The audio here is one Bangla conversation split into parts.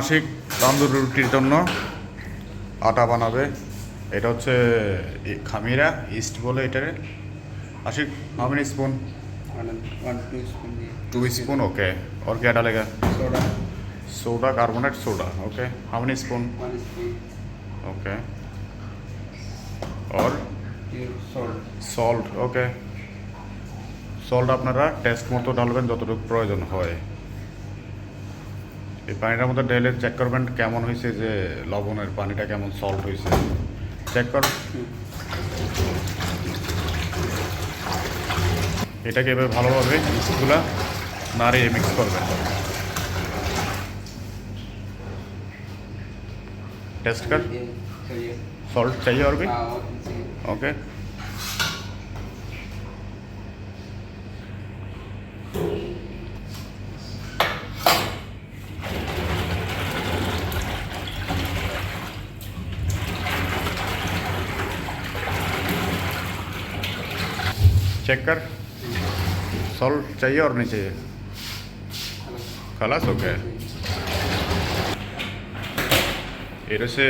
আশিক তন্দুরি রুটির জন্য আটা বানাবে। এটা হচ্ছে খামিরা ইস্ট বলে এটারে। Ashiq how many spoon? 1 2 spoon 2 spoon okay. और क्या डालेगा? soda soda, carbonate soda okay. How many spoon? 1 spoon okay. और salt সল্ট ওকে। সল্ট আপনারা টেস্ট মতো ডালবেন যতটুকু প্রয়োজন হয়। এই পানিটার মধ্যে ঢেলে চেক করবেন কেমন হয়েছে, যে লবণের পানিটা কেমন সল্ট হয়েছে চেক কর। এটাকে এবার ভালোভাবে ইস্টগুলা নাড়িয়ে মিক্স করবেন। टेस्ट कर। चाहिए सॉल्ट चाहिए और भी और चाहिए ओके। चेक कर। सॉल्ट चाहिए और नहीं चाहिए? खलास ओके। এটা হচ্ছে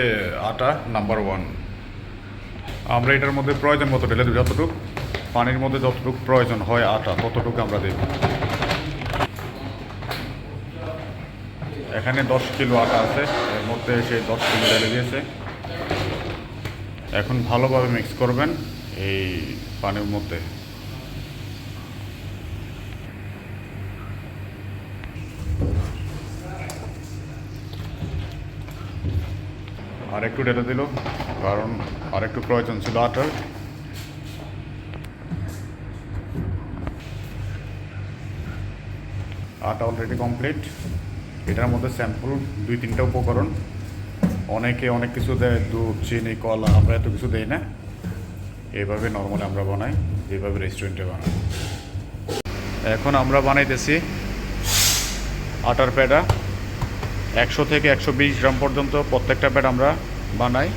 আটা নাম্বার 1। আমরা এটার মধ্যে প্রয়োজন মতো ঢেলে দেব, যতটুকু পানির মধ্যে যতটুকু প্রয়োজন হয় আটা ততটুকু আমরা দেব। এখানে 10 কিলো আটা আছে, এর মধ্যে সেই 10 কিলো ঢেলে দিয়েছে। এখন ভালোভাবে মিক্স করবেন এই পানির মধ্যে। আর একটু ঢেলে দিল, কারণ আর একটু প্রয়োজন ছিল আটার। আটা অলরেডি কমপ্লিট। এটার মধ্যে স্যাম্পল 2-3টা উপকরণ। অনেকে অনেক কিছু দেয়, দুধ, চিনি, কলা। আমরা এত কিছু দেই না, এইভাবে নর্মালি আমরা বানাই, যেভাবে রেস্টুরেন্টে বানাই। এখন আমরা বানাইতেছি আটার প্যাডা। 100 থেকে 120 গ্রাম পর্যন্ত প্রত্যেকটা প্যাড আমরা বানাই।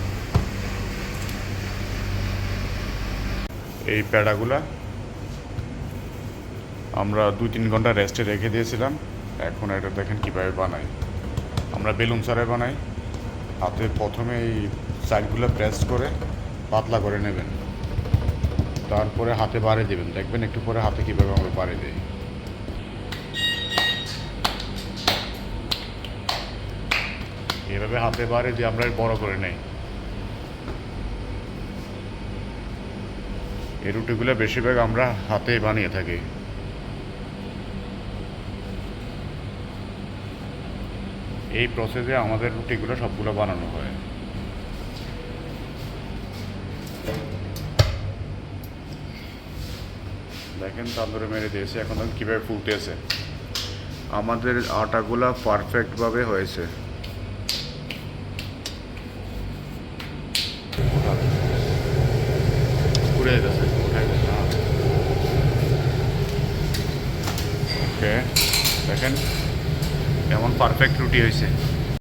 এই প্যাডাগুলা আমরা 2-3 ঘন্টা রেস্টে রেখে দিয়েছিলাম। এখন এটা দেখেন কীভাবে বানাই। আমরা বেলুন ছাড়াই বানাই। হাতে প্রথমে এই সাইডগুলো প্রেস করে পাতলা করে নেবেন, তারপরে হাতে বাড়ি দেবেন। দেখবেন একটু পরে হাতে কীভাবে আমরা বাড়ি দিই। এভাবে হাতে বাড়ি দিয়ে আমরা বড় করে নেই। এই রুটিগুলো বেশিরভাগ আমরা হাতেই বানিয়ে থাকি। এই প্রসেসে আমাদের রুটিগুলো সবগুলো বানানো হয়। দেখেন তান্দুরে মেরে দিয়েছে, এখন কীভাবে ফুলতেছে। আমাদের আটাগুলা পারফেক্টভাবে হয়েছে। পুড়ে গেছে, ওকে। দেখেন কেমন পারফেক্ট রুটি হয়েছে।